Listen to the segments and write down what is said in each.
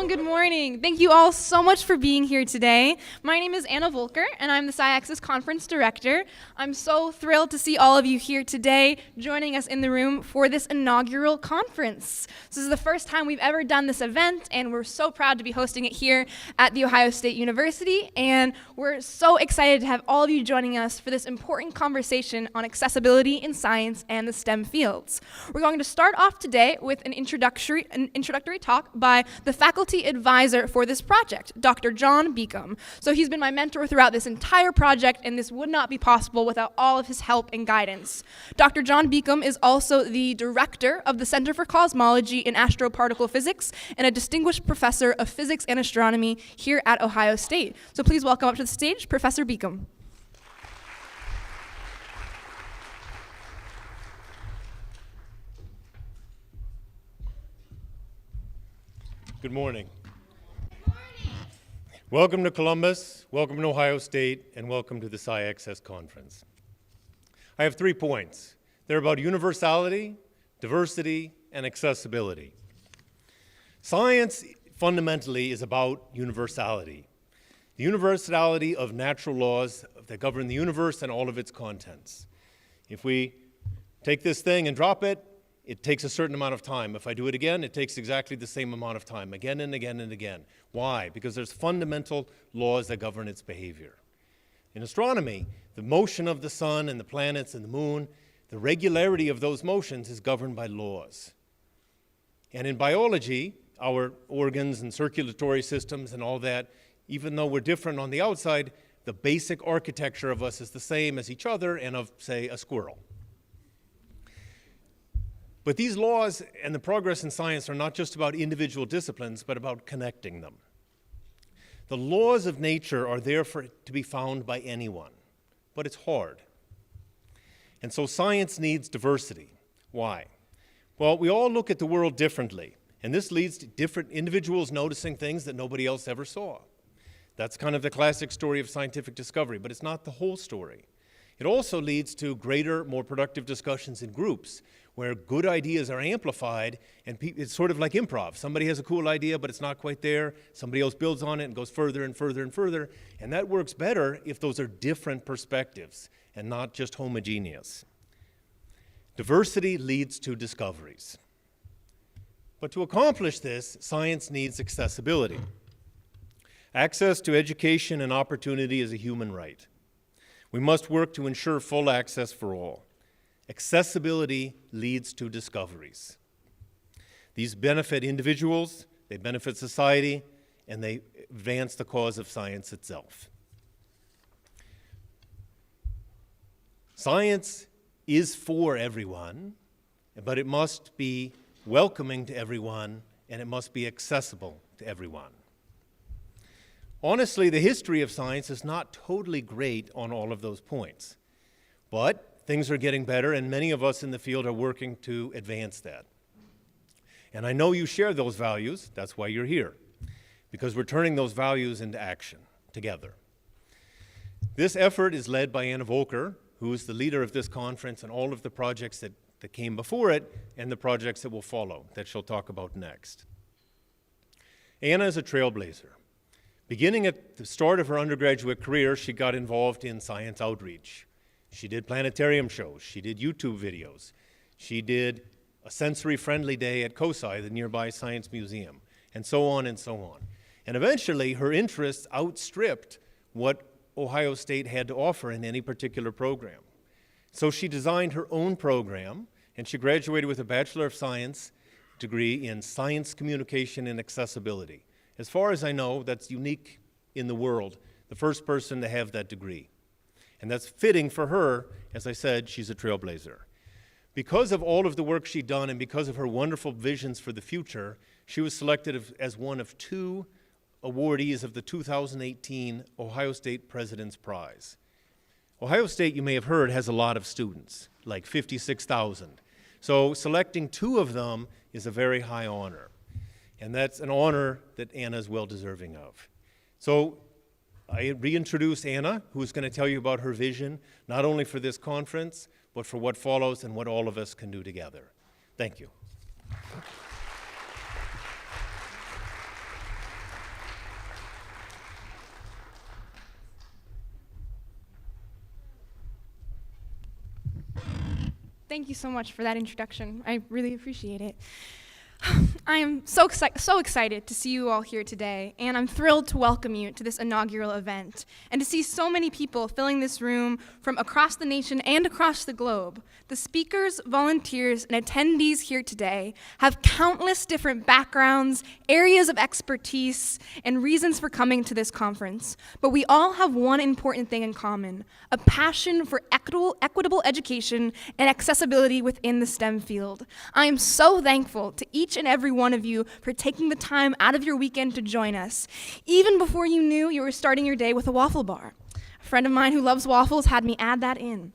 good morning. Thank you all so much for being here today. My name is Anna Volker, and I'm the SciAccess Conference Director. I'm so thrilled to see all of you here today joining us in the room for this inaugural conference. This is the first time we've ever done this event, and we're so proud to be hosting it here at The Ohio State University, and we're so excited to have all of you joining us for this important conversation on accessibility in science and the STEM fields. We're going to start off today with an introductory talk by the faculty advisor for this project, Dr. John Beacom. So he's been my mentor throughout this entire project, and this would not be possible without all of his help and guidance. Dr. John Beacom is also the director of the Center for Cosmology and Astroparticle Physics and a distinguished professor of physics and astronomy here at Ohio State. So please welcome up to the stage, Professor Beacom. Good morning. Good morning. Welcome to Columbus, welcome to Ohio State, and welcome to the SciAccess Conference. I have 3 points. They're about universality, diversity, and accessibility. Science fundamentally is about universality. The universality of natural laws that govern the universe and all of its contents. If we take this thing and drop it, it takes a certain amount of time. If I do it again, it takes exactly the same amount of time, again and again and again. Why? Because there's fundamental laws that govern its behavior. In astronomy, the motion of the sun and the planets and the moon, the regularity of those motions is governed by laws. And in biology, our organs and circulatory systems and all that, even though we're different on the outside, the basic architecture of us is the same as each other and of, say, a squirrel. But these laws and the progress in science are not just about individual disciplines, but about connecting them. The laws of nature are there to be found by anyone, but it's hard. And so science needs diversity. Why? Well, we all look at the world differently, and this leads to different individuals noticing things that nobody else ever saw. That's kind of the classic story of scientific discovery, but it's not the whole story. It also leads to greater, more productive discussions in groups where good ideas are amplified, and it's sort of like improv. Somebody has a cool idea, but it's not quite there. Somebody else builds on it and goes further and further and further, and that works better if those are different perspectives and not just homogeneous. Diversity leads to discoveries. But to accomplish this, science needs accessibility. Access to education and opportunity is a human right. We must work to ensure full access for all. Accessibility leads to discoveries. These benefit individuals, they benefit society, and they advance the cause of science itself. Science is for everyone, but it must be welcoming to everyone, and it must be accessible to everyone. Honestly, the history of science is not totally great on all of those points, but things are getting better, and many of us in the field are working to advance that. And I know you share those values. That's why you're here, because we're turning those values into action together. This effort is led by Anna Volker, who is the leader of this conference and all of the projects that came before it and the projects that will follow, that she'll talk about next. Anna is a trailblazer. Beginning at the start of her undergraduate career, she got involved in science outreach. She did planetarium shows, she did YouTube videos, she did a sensory-friendly day at COSI, the nearby science museum, and so on and so on. And eventually, her interests outstripped what Ohio State had to offer in any particular program. So she designed her own program, and she graduated with a Bachelor of Science degree in Science Communication and Accessibility. As far as I know, that's unique in the world, the first person to have that degree. And that's fitting for her. As I said, she's a trailblazer. Because of all of the work she'd done and because of her wonderful visions for the future, she was selected as one of 2 awardees of the 2018 Ohio State President's Prize. Ohio State, you may have heard, has a lot of students, like 56,000. So selecting 2 of them is a very high honor. And that's an honor that Anna is well deserving of. So I reintroduce Anna, who's going to tell you about her vision, not only for this conference, but for what follows and what all of us can do together. Thank you. Thank you so much for that introduction. I really appreciate it. I am so excited to see you all here today, and I'm thrilled to welcome you to this inaugural event, and to see so many people filling this room from across the nation and across the globe. The speakers, volunteers, and attendees here today have countless different backgrounds, areas of expertise, and reasons for coming to this conference, but we all have one important thing in common: a passion for equitable education and accessibility within the STEM field. I am so thankful to each and every one of you for taking the time out of your weekend to join us, even before you knew you were starting your day with a waffle bar. A friend of mine who loves waffles had me add that in.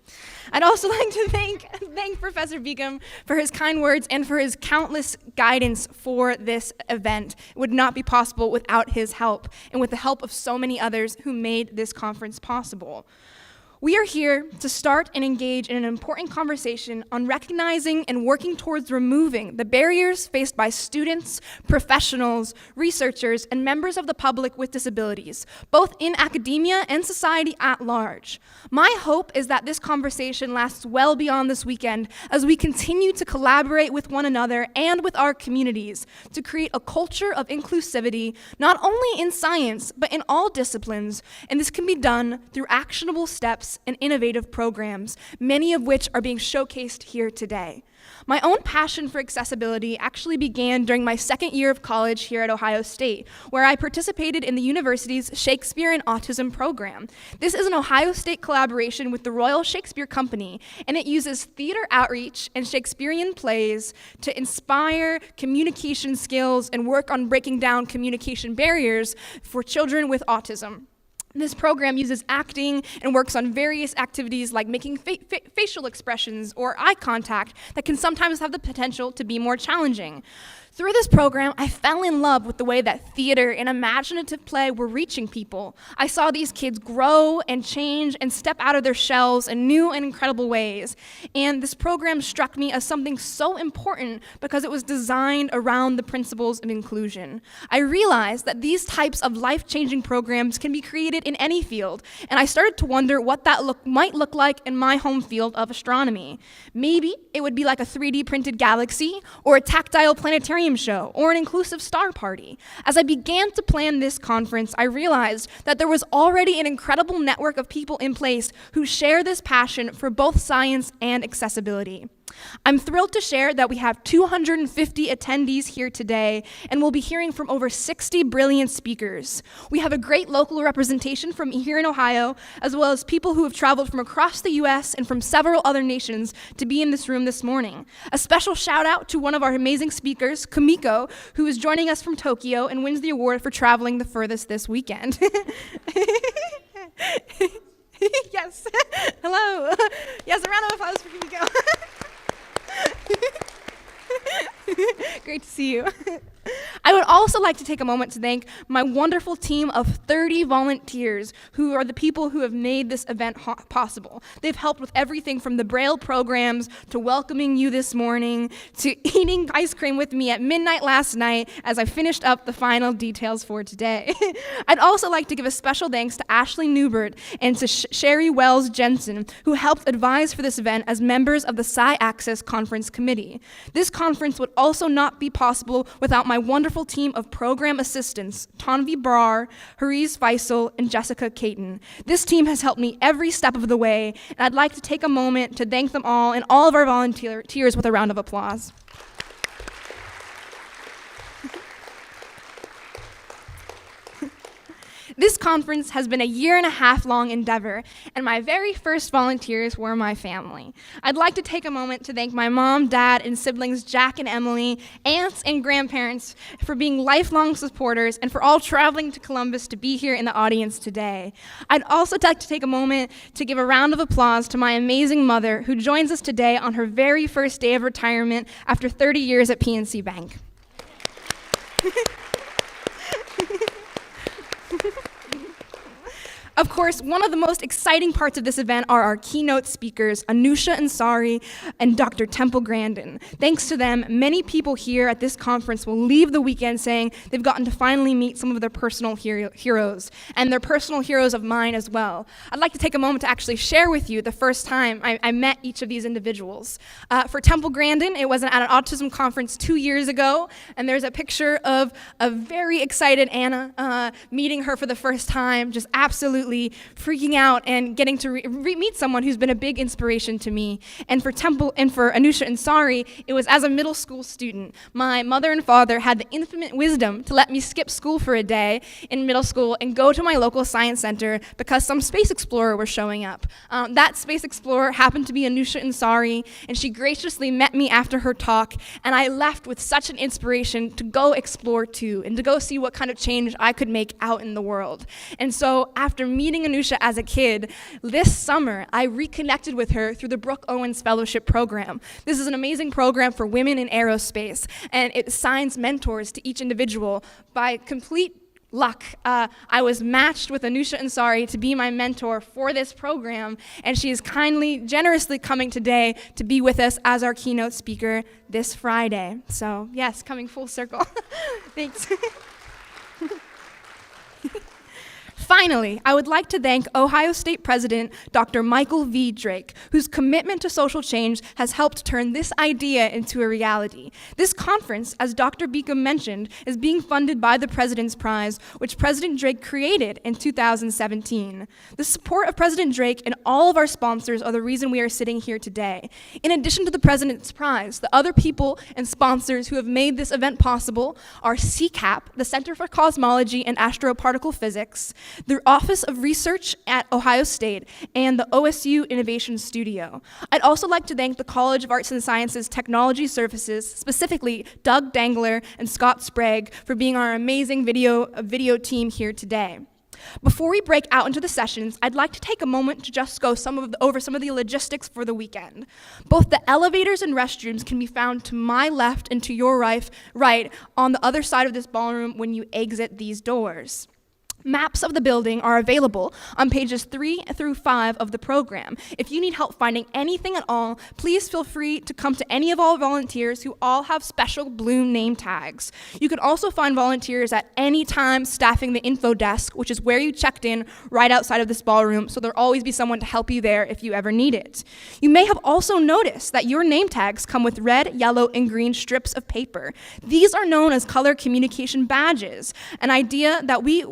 I'd also like to thank Professor Beacom for his kind words and for his countless guidance for this event. It would not be possible without his help, and with the help of so many others who made this conference possible. We are here to start and engage in an important conversation on recognizing and working towards removing the barriers faced by students, professionals, researchers, and members of the public with disabilities, both in academia and society at large. My hope is that this conversation lasts well beyond this weekend as we continue to collaborate with one another and with our communities to create a culture of inclusivity, not only in science, but in all disciplines, and this can be done through actionable steps and innovative programs, many of which are being showcased here today. My own passion for accessibility actually began during my second year of college here at Ohio State, where I participated in the university's Shakespeare and Autism program. This is an Ohio State collaboration with the Royal Shakespeare Company, and it uses theater outreach and Shakespearean plays to inspire communication skills and work on breaking down communication barriers for children with autism. This program uses acting and works on various activities like making facial expressions or eye contact that can sometimes have the potential to be more challenging. Through this program, I fell in love with the way that theater and imaginative play were reaching people. I saw these kids grow and change and step out of their shells in new and incredible ways. And this program struck me as something so important because it was designed around the principles of inclusion. I realized that these types of life-changing programs can be created in any field, and I started to wonder what that might look like in my home field of astronomy. Maybe it would be like a 3D printed galaxy, or a tactile planetarium show, or an inclusive star party. As I began to plan this conference, I realized that there was already an incredible network of people in place who share this passion for both science and accessibility. I'm thrilled to share that we have 250 attendees here today, and we'll be hearing from over 60 brilliant speakers. We have a great local representation from here in Ohio, as well as people who have traveled from across the US and from several other nations to be in this room this morning. A special shout out to one of our amazing speakers, Kamiko, who is joining us from Tokyo and wins the award for traveling the furthest this weekend. Yes, hello. Yes, a round of applause for Kamiko. Great to see you. I would also like to take a moment to thank my wonderful team of 30 volunteers who are the people who have made this event possible. They've helped with everything from the Braille programs to welcoming you this morning to eating ice cream with me at midnight last night as I finished up the final details for today. I'd also like to give a special thanks to Ashley Newbert and to Sherry Wells Jensen, who helped advise for this event as members of the Sci-Access Conference Committee. This conference would also not be possible without my wonderful team of program assistants, Tanvi Brar, Hariz Faisal, and Jessica Caton. This team has helped me every step of the way, and I'd like to take a moment to thank them all and all of our volunteers with a round of applause. This conference has been a 1.5-year-long endeavor, and my very first volunteers were my family. I'd like to take a moment to thank my mom, dad, and siblings Jack and Emily, aunts and grandparents for being lifelong supporters and for all traveling to Columbus to be here in the audience today. I'd also like to take a moment to give a round of applause to my amazing mother who joins us today on her very first day of retirement after 30 years at PNC Bank. Of course, one of the most exciting parts of this event are our keynote speakers, Anusha Ansari and Dr. Temple Grandin. Thanks to them, many people here at this conference will leave the weekend saying they've gotten to finally meet some of their personal heroes, and they're personal heroes of mine as well. I'd like to take a moment to actually share with you the first time I met each of these individuals. For Temple Grandin, it was at an autism conference 2 years ago, and there's a picture of a very excited Anna meeting her for the first time, just absolutely freaking out and getting to meet someone who's been a big inspiration to me. And for Anusha Ansari, it was as a middle school student. My mother and father had the infinite wisdom to let me skip school for a day in middle school and go to my local science center because some space explorer was showing up. That space explorer happened to be Anusha Ansari, and she graciously met me after her talk, and I left with such an inspiration to go explore too, and to go see what kind of change I could make out in the world. And so after meeting Anusha as a kid, this summer I reconnected with her through the Brooke Owens Fellowship Program. This is an amazing program for women in aerospace, and it assigns mentors to each individual. By complete luck, I was matched with Anusha Ansari to be my mentor for this program, and she is kindly, generously coming today to be with us as our keynote speaker this Friday. So yes, coming full circle. Thanks. Finally, I would like to thank Ohio State President Dr. Michael V. Drake, whose commitment to social change has helped turn this idea into a reality. This conference, as Dr. Beacom mentioned, is being funded by the President's Prize, which President Drake created in 2017. The support of President Drake and all of our sponsors are the reason we are sitting here today. In addition to the President's Prize, the other people and sponsors who have made this event possible are CCAP, the Center for Cosmology and Astroparticle Physics, the Office of Research at Ohio State, and the OSU Innovation Studio. I'd also like to thank the College of Arts and Sciences Technology Services, specifically Doug Dangler and Scott Sprague, for being our amazing video team here today. Before we break out into the sessions, I'd like to take a moment to just go over some of the logistics for the weekend. Both the elevators and restrooms can be found to my left and to your right on the other side of this ballroom when you exit these doors. Maps of the building are available on pages 3 through 5 of the program. If you need help finding anything at all, please feel free to come to any of our volunteers who all have special Bloom name tags. You can also find volunteers at any time staffing the info desk, which is where you checked in right outside of this ballroom, so there'll always be someone to help you there if you ever need it. You may have also noticed that your name tags come with red, yellow, and green strips of paper. These are known as color communication badges, an idea that we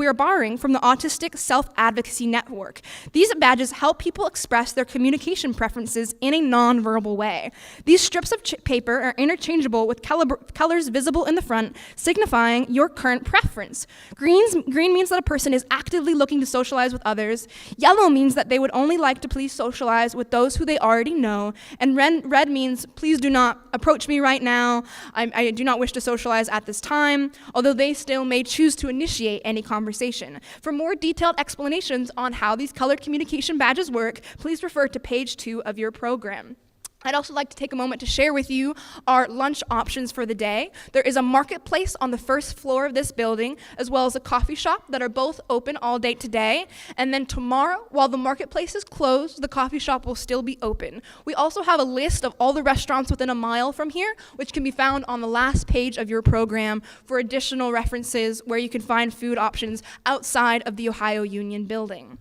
are borrowing from the Autistic Self-Advocacy Network. These badges help people express their communication preferences in a non-verbal way. These strips of paper are interchangeable with colors visible in the front, signifying your current preference. Green means that a person is actively looking to socialize with others. Yellow means that they would only like to please socialize with those who they already know. And red means, please do not approach me right now. I do not wish to socialize at this time, although they still may choose to initiate any conversation. For more detailed explanations on how these colored communication badges work, please refer to page 2 of your program. I'd also like to take a moment to share with you our lunch options for the day. There is a marketplace on the first floor of this building, as well as a coffee shop that are both open all day today. And then tomorrow, while the marketplace is closed, the coffee shop will still be open. We also have a list of all the restaurants within a mile from here, which can be found on the last page of your program for additional references where you can find food options outside of the Ohio Union building.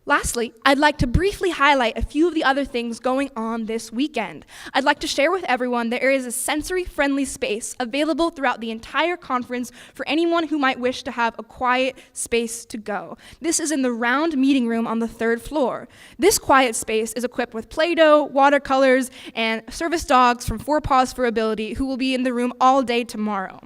Lastly, I'd like to briefly highlight a few of the other things going on this weekend. I'd like to share with everyone that there is a sensory-friendly space available throughout the entire conference for anyone who might wish to have a quiet space to go. This is in the round meeting room on the 3rd floor. This quiet space is equipped with Play-Doh, watercolors, and service dogs from 4 Paws for Ability who will be in the room all day tomorrow.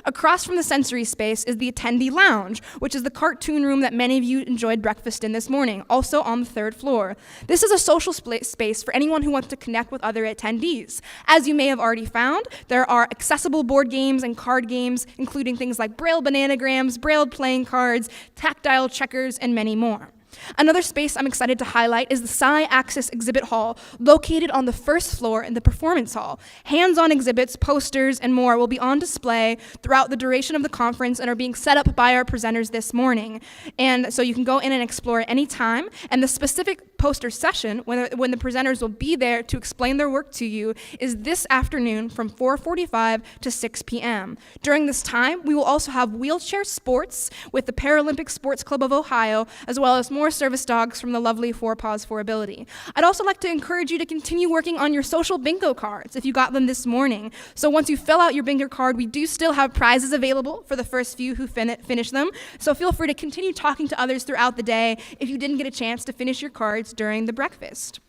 Across from the sensory space is the attendee lounge, which is the cartoon room that many of you enjoyed breakfast in this morning, also on the 3rd floor. This is a social space for anyone who wants to connect with other attendees. As you may have already found, there are accessible board games and card games, including things like Braille bananagrams, Braille playing cards, tactile checkers, and many more. Another space I'm excited to highlight is the Sci-Axis Exhibit Hall, located on the first floor in the Performance Hall. Hands-on exhibits, posters, and more will be on display throughout the duration of the conference and are being set up by our presenters this morning. And so you can go in and explore at any time, and the specific poster session, when the presenters will be there to explain their work to you, is this afternoon from 4:45 to 6 p.m. During this time, we will also have wheelchair sports with the Paralympic Sports Club of Ohio, as well as more service dogs from the lovely Four Paws for Ability. I'd also like to encourage you to continue working on your social bingo cards if you got them this morning. So once you fill out your bingo card, we do still have prizes available for the first few who finish them. So feel free to continue talking to others throughout the day if you didn't get a chance to finish your cards during the breakfast.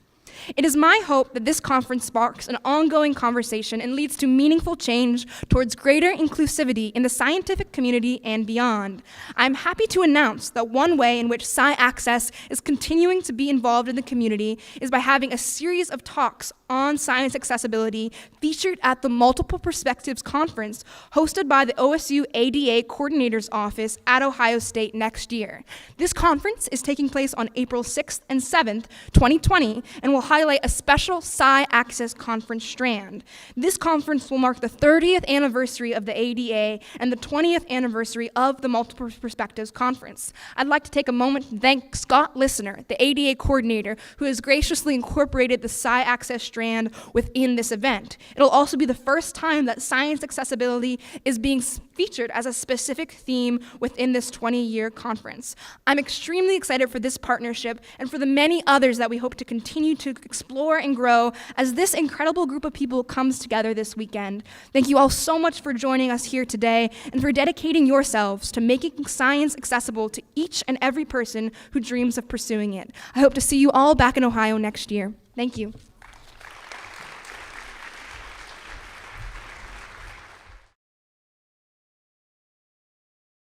It is my hope that this conference sparks an ongoing conversation and leads to meaningful change towards greater inclusivity in the scientific community and beyond. I'm happy to announce that one way in which Sci-Access is continuing to be involved in the community is by having a series of talks on science accessibility featured at the Multiple Perspectives Conference hosted by the OSU ADA Coordinator's Office at Ohio State next year. This conference is taking place on April 6th and 7th, 2020, and will highlight a special Sci-Access conference strand. This conference will mark the 30th anniversary of the ADA and the 20th anniversary of the Multiple Perspectives Conference. I'd like to take a moment to thank Scott Listener, the ADA coordinator, who has graciously incorporated the Sci-Access strand within this event. It'll also be the first time that science accessibility is being featured as a specific theme within this 20-year conference. I'm extremely excited for this partnership and for the many others that we hope to continue to explore and grow as this incredible group of people comes together this weekend. Thank you all so much for joining us here today and for dedicating yourselves to making science accessible to each and every person who dreams of pursuing it. I hope to see you all back in Ohio next year. Thank you.